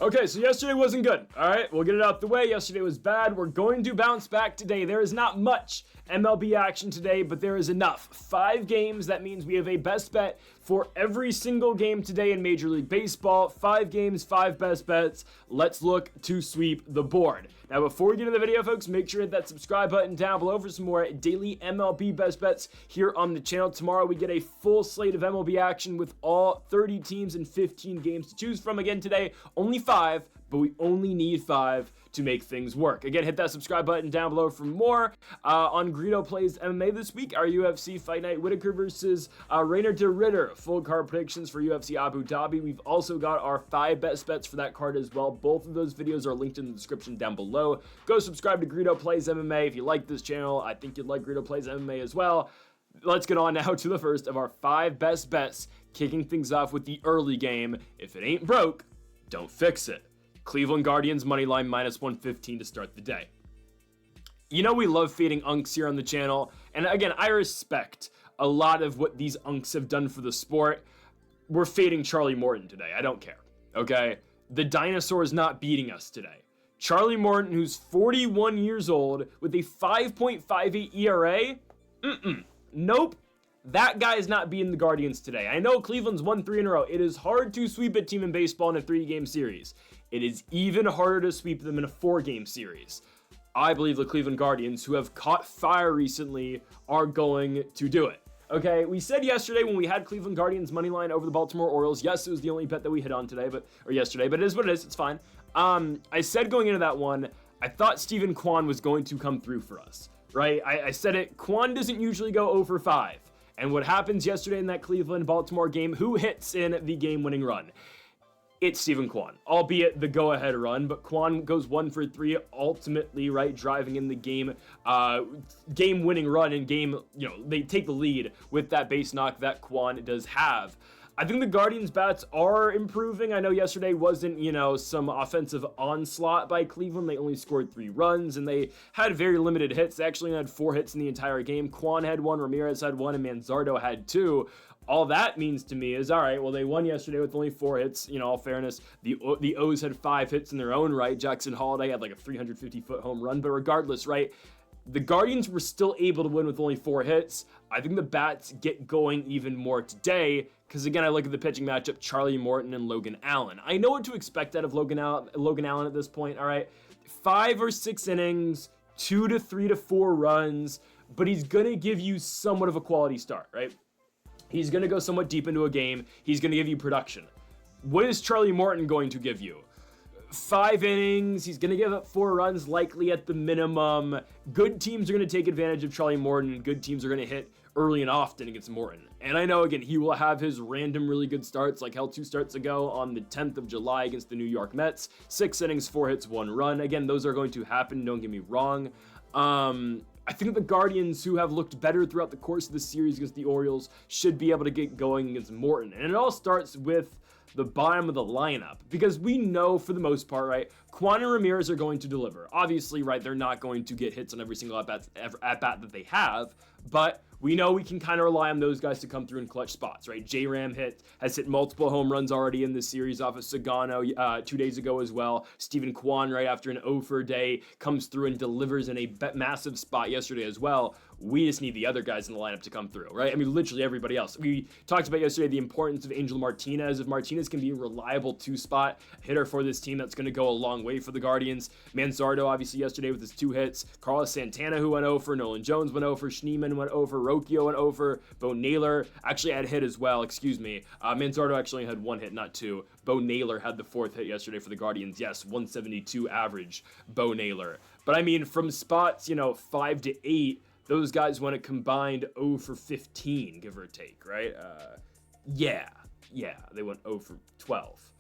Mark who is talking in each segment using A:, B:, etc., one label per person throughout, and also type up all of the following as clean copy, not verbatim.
A: Okay, so yesterday wasn't good. All right, we'll get it out the way. Yesterday was bad. We're going to bounce back today. There is not much MLB action today, but there is enough. 5 games. That means we have a best bet for every single game today in Major League Baseball. 5 games, 5 best bets. Let's look to sweep the board. Now, before we get into the video, folks, make sure to hit that subscribe button down below for some more daily MLB best bets here on the channel. Tomorrow, we get a full slate of MLB action with all 30 teams and 15 games to choose from. Again, today, only 5, but we only need 5 to make things work. Again, hit that subscribe button down below for more. On Greedo Plays MMA this week, our UFC Fight Night Whitaker versus Rainer de Ritter. Full card predictions for UFC Abu Dhabi. We've also got our 5 best bets for that card as well. Both of those videos are linked in the description down below. Go subscribe to Greedo Plays MMA if you like this channel. I think you'd like Greedo Plays MMA as well. Let's get on now to the first of our 5 best bets, kicking things off with the early game. If it ain't broke, don't fix it. Cleveland Guardians moneyline minus 115 to start the day. You know we love fading unks here on the channel, and again, I respect a lot of what these unks have done for the sport. We're fading Charlie Morton today. I don't care, okay? The dinosaur is not beating us today. Charlie Morton, who's 41 years old with a 5.58 ERA, nope. That guy is not beating the Guardians today. I know Cleveland's won 3 in a row. It is hard to sweep a team in baseball in a 3-game series. It is even harder to sweep them in a 4-game series. I believe the Cleveland Guardians, who have caught fire recently, are going to do it. Okay, we said yesterday when we had Cleveland Guardians money line over the Baltimore Orioles, yes, it was the only bet that we hit on today, or yesterday, but it is what it is, it's fine. I said going into that one, I thought Steven Kwan was going to come through for us, right? I said it, Kwan doesn't usually go 0-for-5. And what happens yesterday in that Cleveland-Baltimore game, who hits in the game-winning run? It's Steven Kwan, albeit the go-ahead run, but Kwan goes 1-for-3, ultimately, right, driving in the game-winning run and they take the lead with that base knock that Kwan does have. I think the Guardians' bats are improving. I know yesterday wasn't, some offensive onslaught by Cleveland. They only scored 3 runs, and they had very limited hits. They actually had 4 hits in the entire game. Kwan had 1, Ramirez had 1, and Manzardo had 2. All that means to me is, all right, well, they won yesterday with only 4 hits. All fairness, the O's had 5 hits in their own right. Jackson Holliday had like a 350-foot home run, but regardless, right, the Guardians were still able to win with only 4 hits. I think the bats get going even more today because, again, I look at the pitching matchup, Charlie Morton and Logan Allen. I know what to expect out of Logan Allen at this point, all right? 5 or 6 innings, 2 to 3 to 4 runs, but he's going to give you somewhat of a quality start, right? He's going to go somewhat deep into a game. He's going to give you production. What is Charlie Morton going to give you? 5 innings, he's going to give up 4 runs, likely at the minimum. Good teams are going to take advantage of Charlie Morton. Good teams are going to hit early and often against Morton. And I know, again, he will have his random really good starts, like hell 2 starts ago on the 10th of July against the New York Mets. 6 innings, 4 hits, 1 run. Again, those are going to happen, don't get me wrong. I think the Guardians, who have looked better throughout the course of the series against the Orioles, should be able to get going against Morton. And it all starts with the bottom of the lineup, because we know for the most part, right, Kwan and Ramirez are going to deliver. Obviously, right, they're not going to get hits on every single at-bat that they have, but we know we can kind of rely on those guys to come through in clutch spots, right? J-Ram has hit multiple home runs already in this series off of Sagano 2 days ago as well. Steven Kwan, right after an 0-for day, comes through and delivers in a massive spot yesterday as well. We just need the other guys in the lineup to come through, right? I mean, literally everybody else. We talked about yesterday the importance of Angel Martinez. If Martinez can be a reliable 2-spot hitter for this team, that's going to go a long way for the Guardians. Manzardo, obviously, yesterday with his 2 hits. Carlos Santana, who went 0-for. Nolan Jones went 0-for. Schneemann went 0-for. Rocchio went 0-for. Bo Naylor actually had a hit as well, excuse me. Manzardo actually had 1 hit, not 2. Bo Naylor had the 4th hit yesterday for the Guardians. Yes, 172 average, Bo Naylor. But I mean, from spots, 5 to 8, those guys went a combined 0-for 15, give or take, right? Yeah, they went 0-for 12.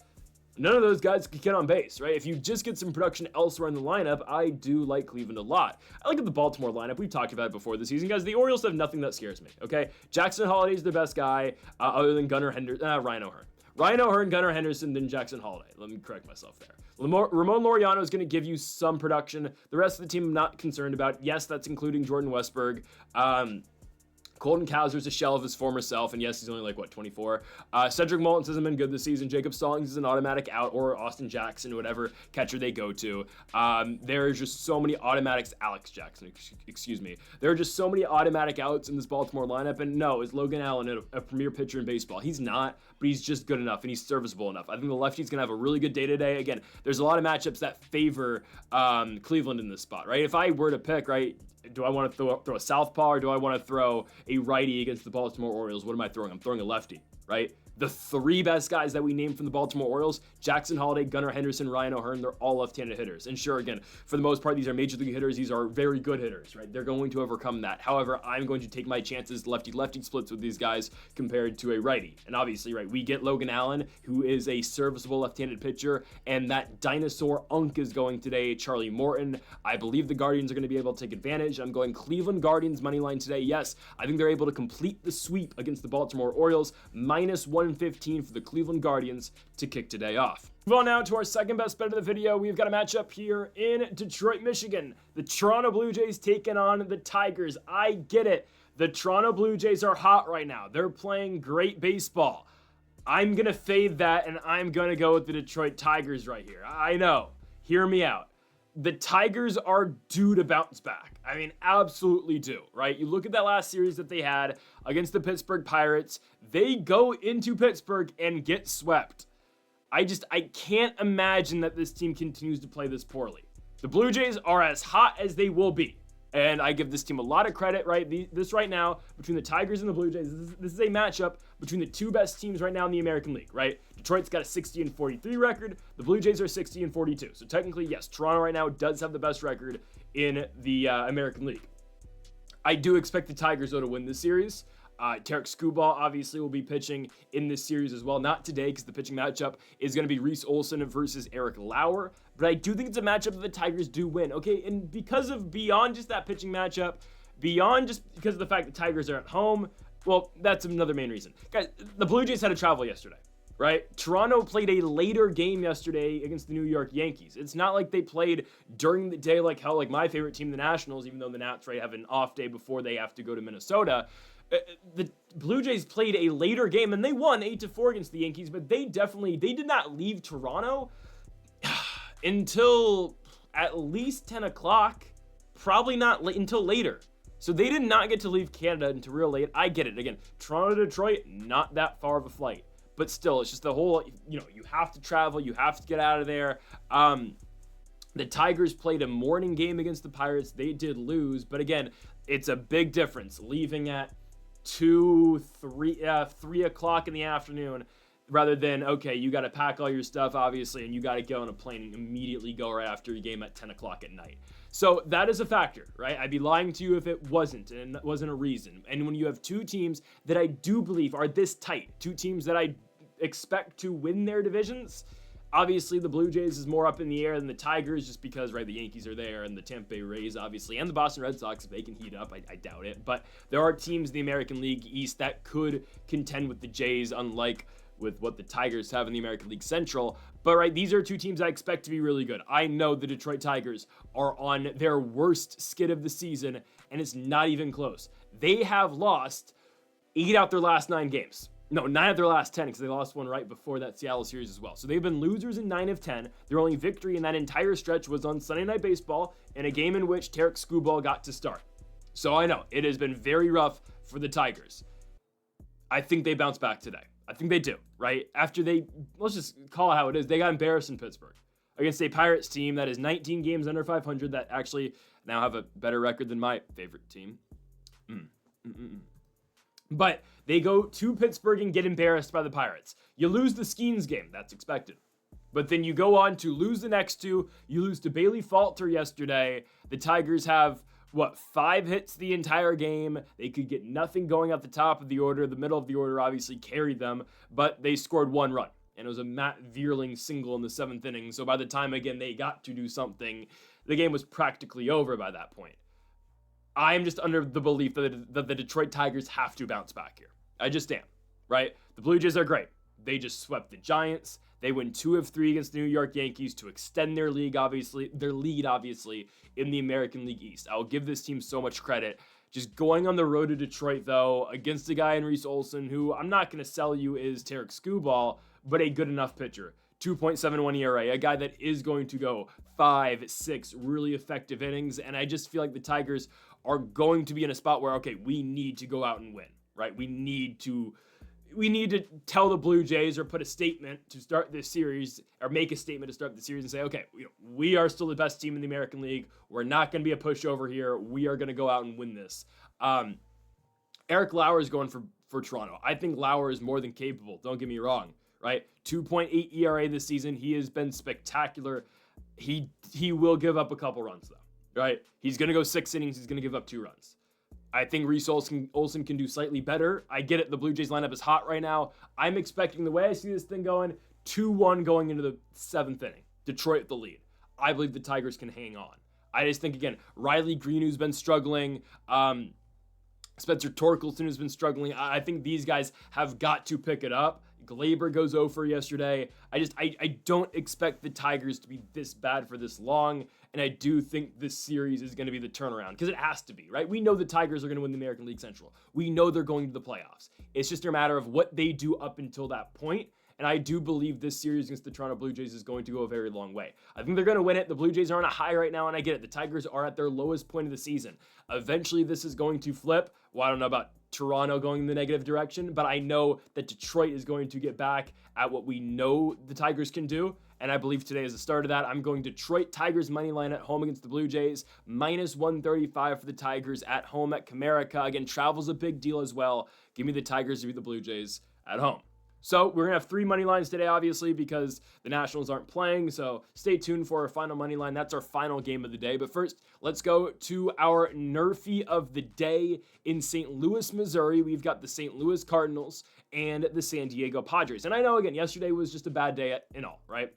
A: None of those guys could get on base, right? If you just get some production elsewhere in the lineup, I do like Cleveland a lot. I look at the Baltimore lineup. We've talked about it before this season, guys. The Orioles have nothing that scares me, okay? Jackson Holliday's their best guy, other than Ryan O'Hearn. Ryan O'Hearn, Gunnar Henderson, then Jackson Holliday. Let me correct myself there. Ramon Laureano is going to give you some production. The rest of the team I'm not concerned about. Yes, that's including Jordan Westburg. Colton Cowser's a shell of his former self, and yes, he's only like, 24? Cedric Mullins hasn't been good this season. Jacob Stallings is an automatic out, or Austin Jackson, whatever catcher they go to. There's just so many automatics. Alex Jackson, excuse me. There are just so many automatic outs in this Baltimore lineup, and no, is Logan Allen a premier pitcher in baseball? He's not, but he's just good enough, and he's serviceable enough. I think the lefty's going to have a really good day today. Again, there's a lot of matchups that favor Cleveland in this spot, right? If I were to pick, right, do I want to throw a southpaw, or do I want to throw a righty against the Baltimore Orioles? What am I throwing? I'm throwing a lefty, right? The three best guys that we named from the Baltimore Orioles, Jackson Holliday, Gunnar Henderson, Ryan O'Hearn, they're all left-handed hitters. And sure, again, for the most part, these are major league hitters. These are very good hitters, right? They're going to overcome that. However, I'm going to take my chances lefty-lefty splits with these guys compared to a righty. And obviously, right, we get Logan Allen, who is a serviceable left-handed pitcher, and that dinosaur unk is going today, Charlie Morton. I believe the Guardians are going to be able to take advantage. I'm going Cleveland Guardians money line today. Yes, I think they're able to complete the sweep against the Baltimore Orioles, minus 115 for the Cleveland Guardians to kick today off. Move on now to our second best bet of the video. We've got a matchup here in Detroit, Michigan. The Toronto Blue Jays taking on the Tigers. I get it. The Toronto Blue Jays are hot right now. They're playing great baseball. I'm going to fade that, and I'm going to go with the Detroit Tigers right here. I know. Hear me out. The Tigers are due to bounce back. I mean, absolutely do, right? You look at that last series that they had against the Pittsburgh Pirates. They go into Pittsburgh and get swept. I can't imagine that this team continues to play this poorly. The Blue Jays are as hot as they will be. And I give this team a lot of credit, right? This right now, between the Tigers and the Blue Jays, this is a matchup between the two best teams right now in the American League, right? Detroit's got a 60-43 record. The Blue Jays are 60-42. So technically, yes, Toronto right now does have the best record in the American League. I do expect the Tigers, though, to win this series. Tarek Skubal obviously will be pitching in this series as well. Not today, because the pitching matchup is going to be Reese Olson versus Eric Lauer. But I do think it's a matchup that the Tigers do win. Okay, and because of beyond just that pitching matchup, beyond just because of the fact that Tigers are at home, well, that's another main reason. Guys, the Blue Jays had to travel yesterday, right? Toronto played a later game yesterday against the New York Yankees. It's not like they played during the day like hell, like my favorite team, the Nationals, even though the Nats, right, have an off day before they have to go to Minnesota. The Blue Jays played a later game, and they won 8-4 against the Yankees, but they did not leave Toronto until at least 10 o'clock, probably not until later. So they did not get to leave Canada until real late. I get it. Again, Toronto to Detroit, not that far of a flight. But still, it's just the whole, you have to travel, you have to get out of there. The Tigers played a morning game against the Pirates. They did lose, but again, it's a big difference leaving at 3 o'clock in the afternoon rather than, okay, you got to pack all your stuff, obviously, and you got to get on a plane and immediately go right after your game at 10 o'clock at night. So that is a factor, right? I'd be lying to you if it wasn't, and it wasn't a reason. And when you have two teams that I do believe are this tight, two teams that I expect to win their divisions, obviously the Blue Jays is more up in the air than the Tigers just because, right, the Yankees are there and the Tampa Bay Rays, obviously, and the Boston Red Sox, if they can heat up, I doubt it. But there are teams in the American League East that could contend with the Jays, unlike with what the Tigers have in the American League Central. But, right, these are two teams I expect to be really good. I know the Detroit Tigers are on their worst skid of the season, and it's not even close. They have lost 8 out their last 9 games. No, 9 of their last 10, because they lost one right before that Seattle series as well. So they've been losers in 9 of 10. Their only victory in that entire stretch was on Sunday Night Baseball in a game in which Tarek Skubal got to start. So I know, it has been very rough for the Tigers. I think they bounce back today. I think they do, right? After let's just call it how it is, they got embarrassed in Pittsburgh against a Pirates team that is 19 games under 500 that actually now have a better record than my favorite team. But they go to Pittsburgh and get embarrassed by the Pirates. You lose the Skeens game. That's expected. But then you go on to lose the next two. You lose to Bailey Falter yesterday. The Tigers have, 5 hits the entire game. They could get nothing going at the top of the order. The middle of the order obviously carried them, but they scored 1 run. And it was a Matt Vierling single in the 7th inning. So by the time, again, they got to do something, the game was practically over by that point. I'm just under the belief that the Detroit Tigers have to bounce back here. I just am, right? The Blue Jays are great. They just swept the Giants. They win 2 of 3 against the New York Yankees to extend their lead, obviously, in the American League East. I'll give this team so much credit. Just going on the road to Detroit, though, against a guy in Reese Olson, who I'm not going to sell you is Tarek Skubal, but a good enough pitcher. 2.71 ERA, a guy that is going to go 5-6 really effective innings. And I just feel like the Tigers are going to be in a spot where, okay, we need to go out and win, right? We need to tell the Blue Jays or put a statement to start this series or make a statement to start the series and say, okay, we are still the best team in the American League. We're not going to be a pushover here. We are going to go out and win this. Eric Lauer is going for Toronto. I think Lauer is more than capable. Don't get me wrong, right? 2.8 ERA this season. He has been spectacular. He will give up a couple runs though, right? He's going to go 6 innings. He's going to give up 2 runs. I think Reese Olson can do slightly better. I get it. The Blue Jays lineup is hot right now. I'm expecting, the way I see this thing going, 2-1 going into the 7th inning. Detroit with the lead. I believe the Tigers can hang on. I just think, again, Riley Green, who's been struggling, Spencer Torkelson, who's been struggling. I think these guys have got to pick it up. Glaber goes 0 for yesterday. I don't expect the Tigers to be this bad for this long, and I do think this series is going to be the turnaround, because it has to be, right? We know the Tigers are going to win the American League Central. We know they're going to the playoffs. It's just a matter of what they do up until that point, and I do believe this series against the Toronto Blue Jays is going to go a very long way. I think they're going to win it. The Blue Jays are on a high right now, and I get it. The Tigers are at their lowest point of the season. Eventually, this is going to flip. Well, I don't know about Toronto going in the negative direction, but I know that Detroit is going to get back at what we know the Tigers can do, and I believe today is the start of that. I'm going Detroit Tigers money line at home against the Blue Jays, -135 for the Tigers at home at Comerica. Again, travel's a big deal as well. Give me the Tigers to beat the Blue Jays at home. So we're going to have 3 money lines today, obviously, because the Nationals aren't playing. So stay tuned for our final money line. That's our final game of the day. But first, let's go to our Nerfy of the day in St. Louis, Missouri. We've got the St. Louis Cardinals and the San Diego Padres. And I know, again, yesterday was just a bad day in all, right?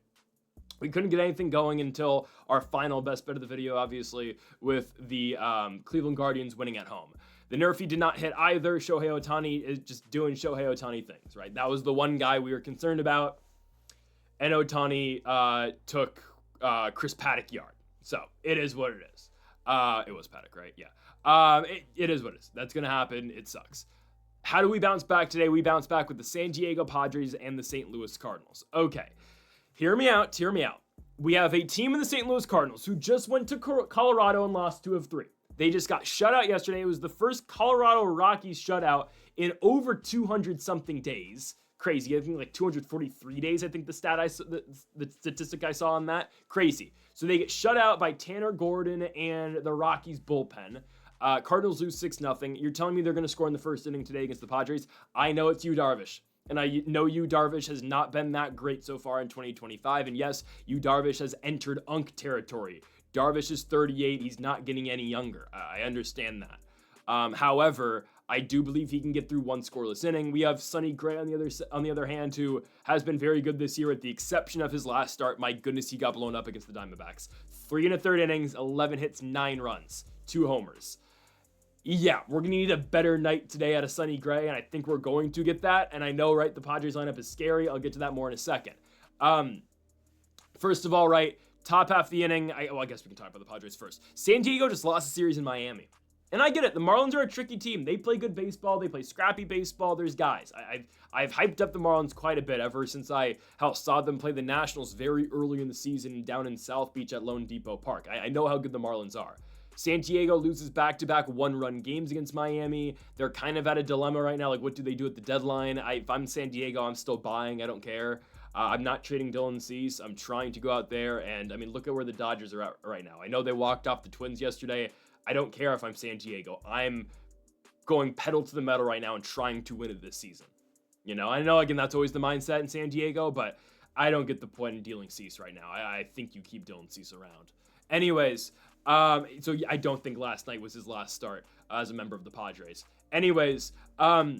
A: We couldn't get anything going until our final best bet of the video, obviously, with the Cleveland Guardians winning at home. The Nerfy did not hit either. Shohei Ohtani is just doing Shohei Ohtani things, right? That was the one guy we were concerned about. And Ohtani took Chris Paddock yard. So it is what it is. It was Paddock, right? Yeah. It is what it is. That's going to happen. It sucks. How do we bounce back today? We bounce back with the San Diego Padres and the St. Louis Cardinals. Okay. Hear me out. Hear me out. We have a team in the St. Louis Cardinals who just went to Colorado and lost 2 of 3. They just got shut out yesterday. It was the first Colorado Rockies shutout in over 200-something days. Crazy. I think like 243 days, I think the statistic I saw on that. Crazy. So they get shut out by Tanner Gordon and the Rockies bullpen. Cardinals lose 6-0. You're telling me they're going to score in the first inning today against the Padres? I know it's Yu Darvish. And I know Yu Darvish has not been that great so far in 2025. And yes, Yu Darvish has entered Unk territory. Darvish is 38. He's not getting any younger. I understand that. However, I do believe he can get through 1 scoreless inning. We have Sonny Gray on the other hand, who has been very good this year, with the exception of his last start. My goodness, he got blown up against the Diamondbacks. 3 1/3 innings, 11 hits, 9 runs, 2 homers. Yeah, we're going to need a better night today out of Sonny Gray, and I think we're going to get that. And I know, right, the Padres lineup is scary. I'll get to that more in a second. First of all, right, top half of the inning, I guess we can talk about the Padres first. San Diego just lost a series in Miami. And I get it. The Marlins are a tricky team. They play good baseball. They play scrappy baseball. There's guys. I've hyped up the Marlins quite a bit ever since I saw them play the Nationals very early in the season down in South Beach at Lone Depot Park. I know how good the Marlins are. San Diego loses back-to-back 1-run games against Miami. They're kind of at a dilemma right now. Like, what do they do at the deadline? If I'm San Diego, I'm still buying. I don't care. I'm not trading Dylan Cease. I'm trying to go out there, and, I mean, look at where the Dodgers are at right now. I know they walked off the Twins yesterday. I don't care if I'm San Diego. I'm going pedal to the metal right now and trying to win it this season. You know, I know, again, that's always the mindset in San Diego, but I don't get the point in dealing Cease right now. I think you keep Dylan Cease around. Anyways, so I don't think last night was his last start as a member of the Padres. Anyways, I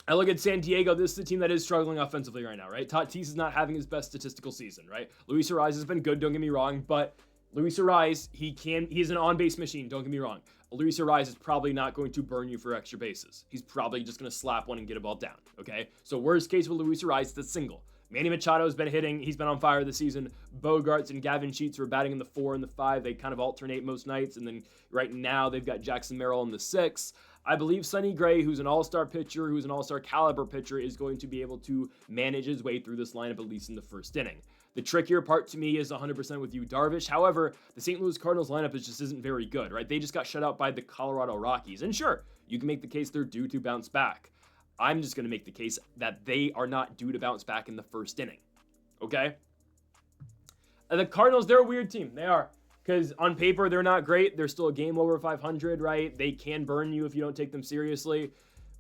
A: look at San Diego. This is a team that is struggling offensively right now, right? Tatis is not having his best statistical season, right? Luis Arraez has been good, don't get me wrong, but Luis Arraez, he's an on-base machine, don't get me wrong. Luis Arraez is probably not going to burn you for extra bases. He's probably just going to slap one and get a ball down, okay? So worst case with Luis Arraez, it's a single. Manny Machado's been hitting. He's been on fire this season. Bogarts and Gavin Sheets were batting in the 4 and the 5. They kind of alternate most nights. And then right now they've got Jackson Merrill in the 6. I believe Sonny Gray, who's an all-star pitcher, who's an all-star caliber pitcher, is going to be able to manage his way through this lineup, at least in the first inning. The trickier part to me is 100% with Yu Darvish. However, the St. Louis Cardinals lineup just isn't very good, right? They just got shut out by the Colorado Rockies. And sure, you can make the case they're due to bounce back. I'm just going to make the case that they are not due to bounce back in the first inning. Okay? And the Cardinals, they're a weird team. They are. Because on paper, they're not great. They're still a game over 500, right? They can burn you if you don't take them seriously.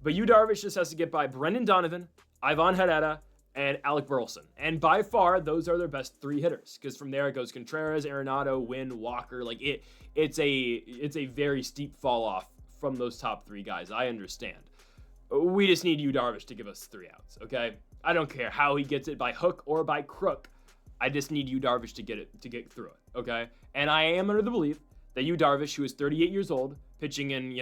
A: But Yu Darvish just has to get by Brendan Donovan, Ivan Herrera, and Alec Burleson. And by far, those are their best 3 hitters. Because from there, it goes Contreras, Arenado, Wynn, Walker. Like, it's a very steep fall off from those top 3 guys. I understand. We just need Yu Darvish to give us 3 outs, okay? I don't care how he gets it, by hook or by crook. I just need Yu Darvish to get through it, okay? And I am under the belief that Yu Darvish, who is 38 years old, pitching in,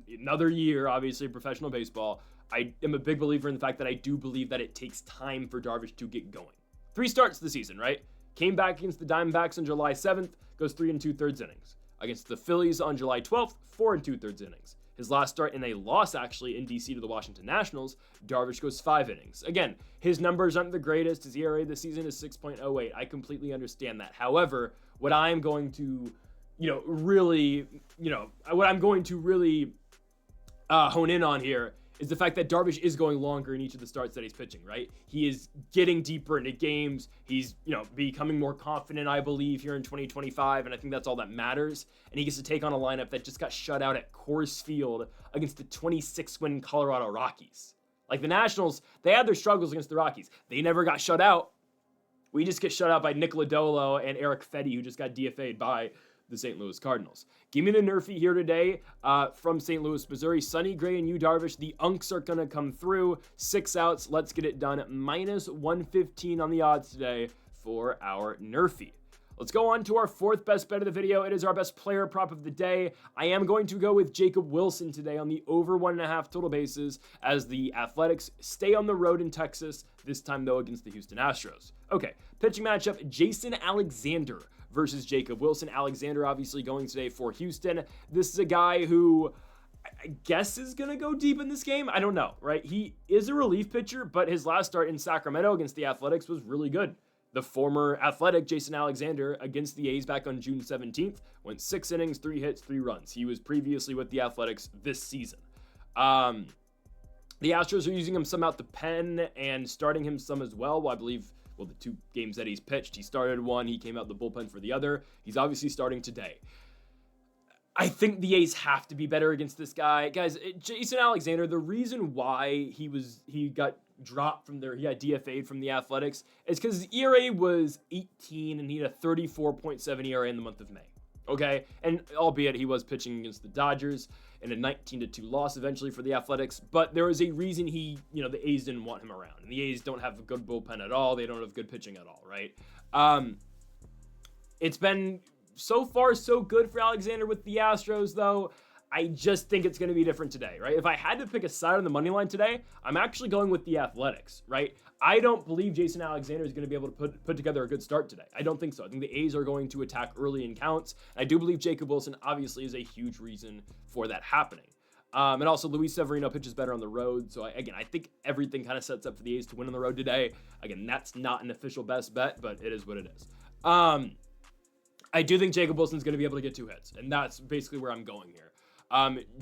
A: another year, obviously, professional baseball, I am a big believer in the fact that I do believe that it takes time for Darvish to get going. 3 starts this season, right? Came back against the Diamondbacks on July 7th, goes 3 2/3 innings. Against the Phillies on July 12th, 4 2/3 innings. His last start in a loss, actually, in D.C. to the Washington Nationals, Darvish goes 5 innings. Again, his numbers aren't the greatest. His ERA this season is 6.08. I completely understand that. However, what I'm going to, really hone in on here is the fact that Darvish is going longer in each of the starts that he's pitching, right? He is getting deeper into games. He's, becoming more confident, I believe, here in 2025, and I think that's all that matters. And he gets to take on a lineup that just got shut out at Coors Field against the 26-win Colorado Rockies. Like, the Nationals, they had their struggles against the Rockies. They never got shut out. We just get shut out by Nick Lodolo and Eric Fetty, who just got DFA'd by the St. Louis Cardinals. Give me the Nerfy here today from St. Louis, Missouri. Sonny Gray and Yu Darvish, the Unks are going to come through. 6 outs. Let's get it done. -115 on the odds today for our Nerfy. Let's go on to our 4th best bet of the video. It is our best player prop of the day. I am going to go with Jacob Wilson today on the over 1.5 total bases as the Athletics stay on the road in Texas, this time though against the Houston Astros. Okay, pitching matchup, Jason Alexander versus Jacob Wilson. Alexander obviously going today for Houston. This is a guy who I guess is going to go deep in this game. I don't know, right? He is a relief pitcher, but his last start in Sacramento against the Athletics was really good. The former Athletic Jason Alexander against the A's back on June 17th went 6 innings, 3 hits, 3 runs. He was previously with the Athletics this season. The Astros are using him some out the pen and starting him some as well. I believe, the 2 games that he's pitched, he started one, he came out the bullpen for the other. He's obviously starting today. I think the A's have to be better against this guy. Guys, Jason Alexander, the reason why he got dropped from there, he got DFA'd from the Athletics, is because his ERA was 18 and he had a 34.7 ERA in the month of May. Okay? And albeit he was pitching against the Dodgers in a 19-2 loss eventually for the Athletics, but there was a reason the A's didn't want him around. And the A's don't have a good bullpen at all. They don't have good pitching at all, right? It's been so far so good for Alexander with the Astros, though. I just think it's going to be different today, right? If I had to pick a side on the money line today, I'm actually going with the Athletics, right? I don't believe Jason Alexander is going to be able to put together a good start today. I don't think so. I think the A's are going to attack early in counts. I do believe Jacob Wilson obviously is a huge reason for that happening. And also Luis Severino pitches better on the road. So I think everything kind of sets up for the A's to win on the road today. Again, that's not an official best bet, but it is what it is. I do think Jacob Wilson's going to be able to get 2 hits, and that's basically where I'm going here.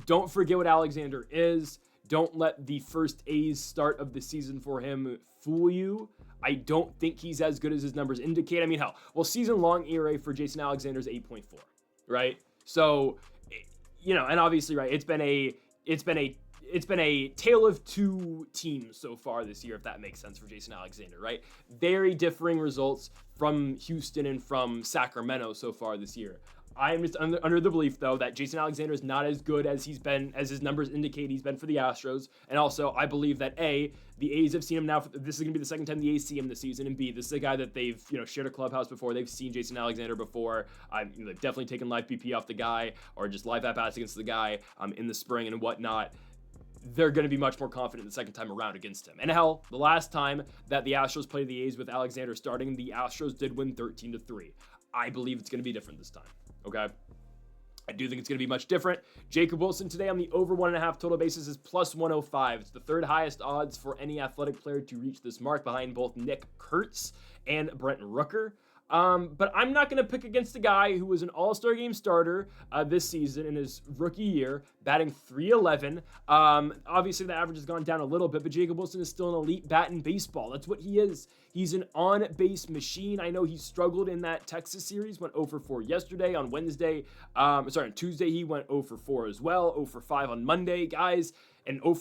A: Don't forget what Alexander is. Don't let the first A's start of the season for him fool you. I don't think he's as good as his numbers indicate. I mean, hell, season-long ERA for Jason Alexander is 8.4, right? So, and obviously, right, it's been a tale of 2 teams so far this year, if that makes sense for Jason Alexander, right? Very differing results from Houston and from Sacramento so far this year. I'm just under the belief, though, that Jason Alexander is not as good as he's been, as his numbers indicate he's been for the Astros. And also, I believe that A, the A's have seen him now. This is going to be the second time the A's see him this season. And B, this is a guy that they've, shared a clubhouse before. They've seen Jason Alexander before. They've definitely taken live BP off the guy or just live at-bats against the guy in the spring and whatnot. they're going to be much more confident the second time around against him. And hell, the last time that the Astros played the A's with Alexander starting, the Astros did win 13-3. I believe it's going to be different this time. Okay. I do think it's going to be much different. Jacob Wilson today on the over 1.5 total basis is plus 105. It's the third highest odds for any athletic player to reach this mark behind both Nick Kurtz and Brent Rooker. But I'm not going to pick against a guy who was an All-Star Game starter this season in his rookie year, batting .311. Obviously, the average has gone down a little bit, but Jacob Wilson is still an elite bat in baseball. That's what he is. He's an on-base machine. I know he struggled in that Texas series, went 0 for 4 yesterday. On on Tuesday, he went 0 for 4 as well, 0 for 5 on Monday, guys. And 0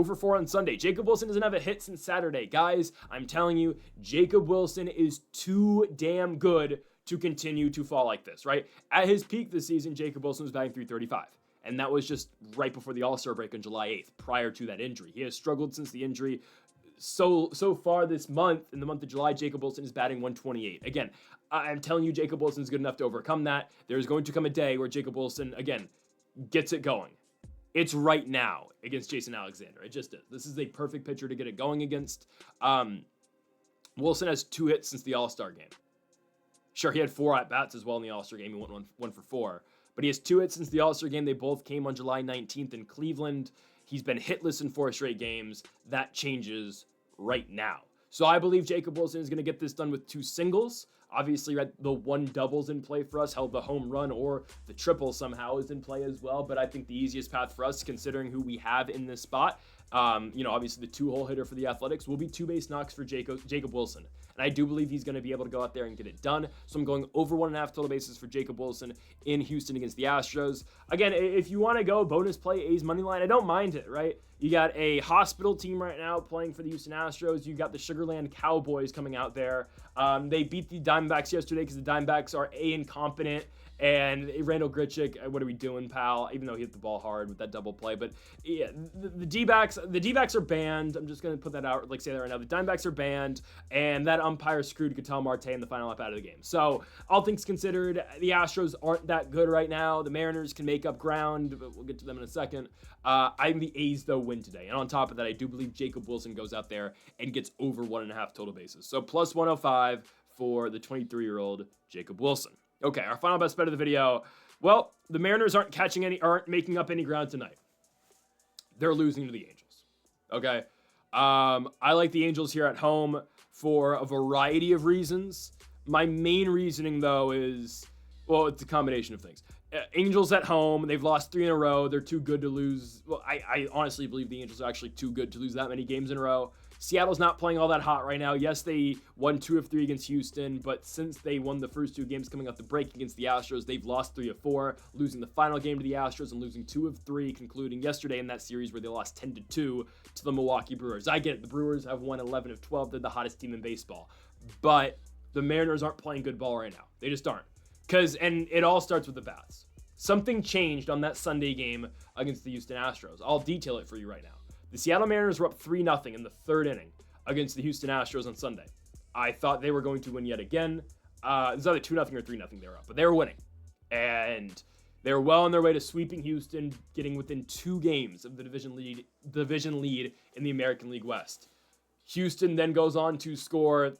A: for 4 on Sunday. Jacob Wilson doesn't have a hit since Saturday. Guys, I'm telling you, Jacob Wilson is too damn good to continue to fall like this, right? At his peak this season, Jacob Wilson was batting .335. And that was just right before the All-Star break on July 8th, prior to that injury. He has struggled since the injury. So far this month, in the month of July, Jacob Wilson is batting .128. Again, I'm telling you, Jacob Wilson is good enough to overcome that. There's going to come a day where Jacob Wilson, again, gets it going. It's right now against Jason Alexander. It just is. This is a perfect pitcher to get it going against. Wilson has 2 hits since the All-Star game. Sure, he had 4 at-bats as well in the All-Star game. He went one for 4. But he has 2 hits since the All-Star game. They both came on July 19th in Cleveland. He's been hitless in 4 straight games. That changes right now. So I believe Jacob Wilson is going to get this done with 2 singles. Obviously, the 1 double's in play for us. Held the home run or the triple somehow is in play as well. But I think the easiest path for us, considering who we have in this spot, obviously the 2-hole hitter for the Athletics will be 2 base knocks for Jacob Wilson. And I do believe he's going to be able to go out there and get it done. So I'm going over 1.5 total bases for Jacob Wilson in Houston against the Astros. Again, if you want to go bonus play A's money line, I don't mind it, right? You got a hospital team right now playing for the Houston Astros. You got the Sugarland Cowboys coming out there. They beat the Diamondbacks yesterday because the Diamondbacks are incompetent. And Randall Grichuk, what are we doing, pal? Even though he hit the ball hard with that double play. But yeah, the D-backs are banned. I'm just going to put that out, say that right now. The Diamondbacks are banned, and that umpire screwed Ketel Marte in the final lap out of the game. So all things considered, the Astros aren't that good right now. The Mariners can make up ground, but we'll get to them in a second. I think the A's, though, win today. And on top of that, I do believe Jacob Wilson goes out there and gets over 1.5 total bases. So plus 105 for the 23-year-old Jacob Wilson. Okay, our final best bet of the video. Well, the Mariners aren't making up any ground tonight. They're losing to the Angels. Okay? I like the Angels here at home for a variety of reasons. My main reasoning, though, is, well, it's a combination of things. Angels at home, they've lost 3 in a row. They're too good to lose. Well, I honestly believe the Angels are actually too good to lose that many games in a row. Seattle's not playing all that hot right now. Yes, they won 2 of 3 against Houston, but since they won the first 2 games coming off the break against the Astros, they've lost 3 of 4, losing the final game to the Astros and losing 2 of 3, concluding yesterday in that series where they lost 10-2 to the Milwaukee Brewers. I get it. The Brewers have won 11 of 12. They're the hottest team in baseball. But the Mariners aren't playing good ball right now. They just aren't. And it all starts with the bats. Something changed on that Sunday game against the Houston Astros. I'll detail it for you right now. The Seattle Mariners were up 3-0 in the 3rd inning against the Houston Astros on Sunday. I thought they were going to win yet again. It was either 2-0 or 3-0 they were up, but they were winning. And they were well on their way to sweeping Houston, getting within 2 games of the division lead in the American League West. Houston then goes on to score,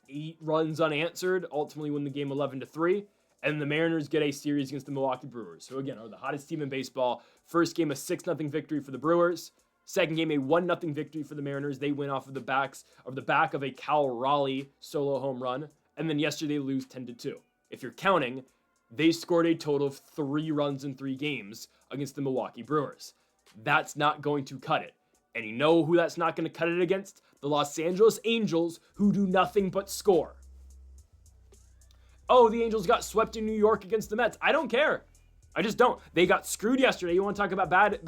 A: 8 runs unanswered, ultimately win the game 11-3. And the Mariners get a series against the Milwaukee Brewers, who again are the hottest team in baseball. First game, a 6-0 victory for the Brewers. Second game, a 1-0 victory for the Mariners. They win off of the back of a Cal Raleigh solo home run. And then yesterday, they lose 10-2. If you're counting, they scored a total of 3 runs in 3 games against the Milwaukee Brewers. That's not going to cut it. And you know who that's not going to cut it against? The Los Angeles Angels, who do nothing but score. Oh, the Angels got swept in New York against the Mets. I don't care. I just don't. They got screwed yesterday. You want to talk about bad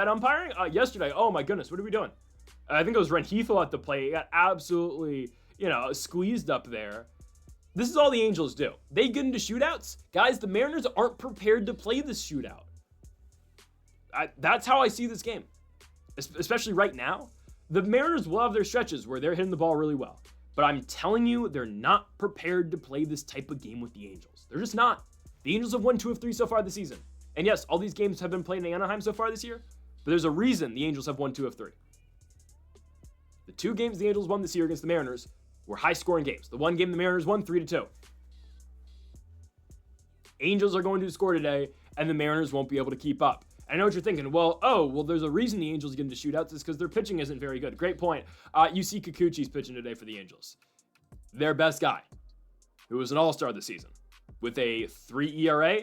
A: umpiring? Yesterday, oh my goodness, what are we doing? I think it was Rengifo at the plate. He got absolutely, squeezed up there. This is all the Angels do. They get into shootouts. Guys, the Mariners aren't prepared to play this shootout. That's how I see this game. Especially right now. The Mariners will have their stretches where they're hitting the ball really well. But I'm telling you, they're not prepared to play this type of game with the Angels. They're just not. The Angels have won 2 of 3 so far this season. And yes, all these games have been played in Anaheim so far this year. But there's a reason the Angels have won 2 of 3. The 2 games the Angels won this year against the Mariners were high-scoring games. The one game the Mariners won 3-2. Angels are going to score today, and the Mariners won't be able to keep up. I know what you're thinking. Well, there's a reason the Angels get into shootouts is because their pitching isn't very good. Great point. You see Kikuchi's pitching today for the Angels. Their best guy, who was an all-star this season, with a 3 ERA.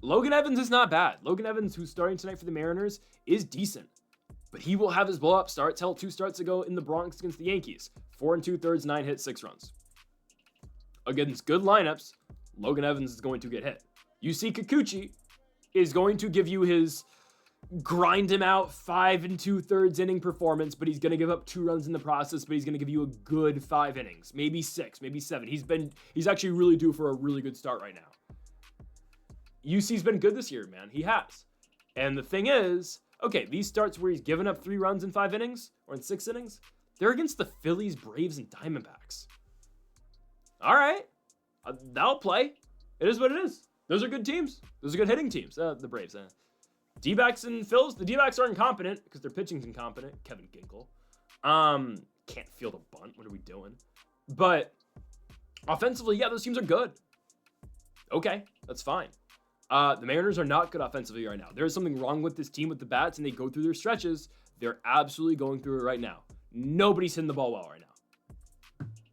A: Logan Evans is not bad. Logan Evans, who's starting tonight for the Mariners, is decent. But he will have his blow-up starts. Held 2 starts ago in the Bronx against the Yankees. 4 2/3, 9 hits, 6 runs. Against good lineups, Logan Evans is going to get hit. You see Kikuchi is going to give you his grind him out 5 2/3 inning performance, but he's going to give up 2 runs in the process, but he's going to give you a good 5 innings, maybe 6, maybe 7. He's actually really due for a really good start right now. UC's been good this year, man. He has. And the thing is, okay, these starts where he's given up 3 runs in 5 innings or in 6 innings, they're against the Phillies, Braves, and Diamondbacks. All right. That'll play. It is what it is. Those are good teams. Those are good hitting teams. The Braves. D-backs and Phils. The D-backs are incompetent because their pitching's incompetent. Kevin Ginkel. Can't field a bunt. What are we doing? But offensively, yeah, those teams are good. Okay, that's fine. The Mariners are not good offensively right now. There's something wrong with this team with the bats, and they go through their stretches. They're absolutely going through it right now. Nobody's hitting the ball well right now.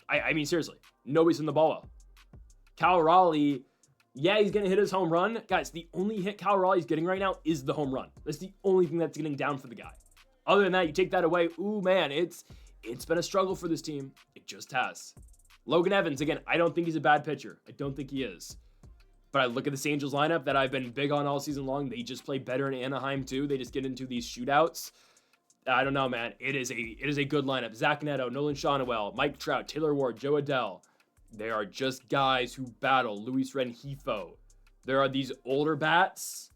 A: I mean, seriously, nobody's hitting the ball well. Cal Raleigh, yeah, he's going to hit his home run. Guys, the only hit Cal Raleigh's getting right now is the home run. That's the only thing that's getting down for the guy. Other than that, you take that away, ooh, man, it's been a struggle for this team. It just has. Logan Evans, again, I don't think he's a bad pitcher. I don't think he is. But I look at this Angels lineup that I've been big on all season long. They just play better in Anaheim, too. They just get into these shootouts. I don't know, man. It is a good lineup. Zach Neto, Nolan Shawnuel, Mike Trout, Taylor Ward, Joe Adell. They are just guys who battle. Luis Rengifo. There are these older bats.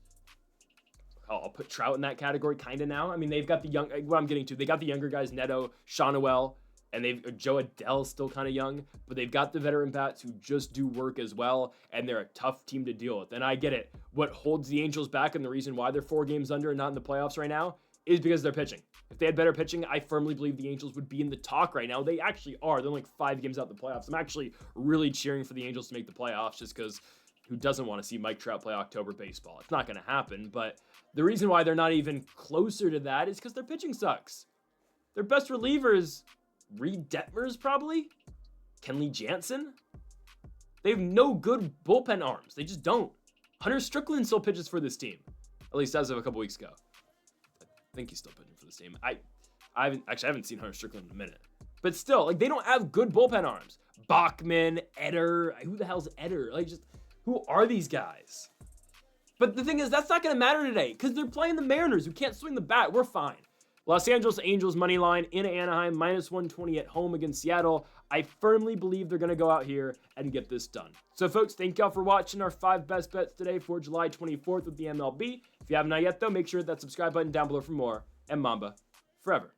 A: I'll put Trout in that category kind of now. I mean, they've got the young, what I'm getting to, they got the younger guys, Neto, Shawnuel, and Joe Adell's still kind of young, but they've got the veteran bats who just do work as well, and they're a tough team to deal with. And I get it. What holds the Angels back and the reason why they're 4 games under and not in the playoffs right now is because they're pitching. If they had better pitching, I firmly believe the Angels would be in the talk right now. They actually are. They're like 5 games out the playoffs. I'm actually really cheering for the Angels to make the playoffs just because who doesn't want to see Mike Trout play October baseball? It's not going to happen, but the reason why they're not even closer to that is because their pitching sucks. Their best relievers, Reed Detmers probably, Kenley Jansen. They have no good bullpen arms. They just don't. Hunter Strickland still pitches for this team, at least as of a couple weeks ago. I think he's still pitching for this team. I haven't seen Hunter Strickland in a minute. But still, like, they don't have good bullpen arms. Bachman, Eder, who the hell's Eder? Like, just, who are these guys? But the thing is, that's not going to matter today because they're playing the Mariners who can't swing the bat. We're fine. Los Angeles Angels money line in Anaheim, -120 at home against Seattle. I firmly believe they're going to go out here and get this done. So, folks, thank y'all for watching our 5 best bets today for July 24th with the MLB. If you haven't yet, though, make sure to hit that subscribe button down below for more. And Mamba forever.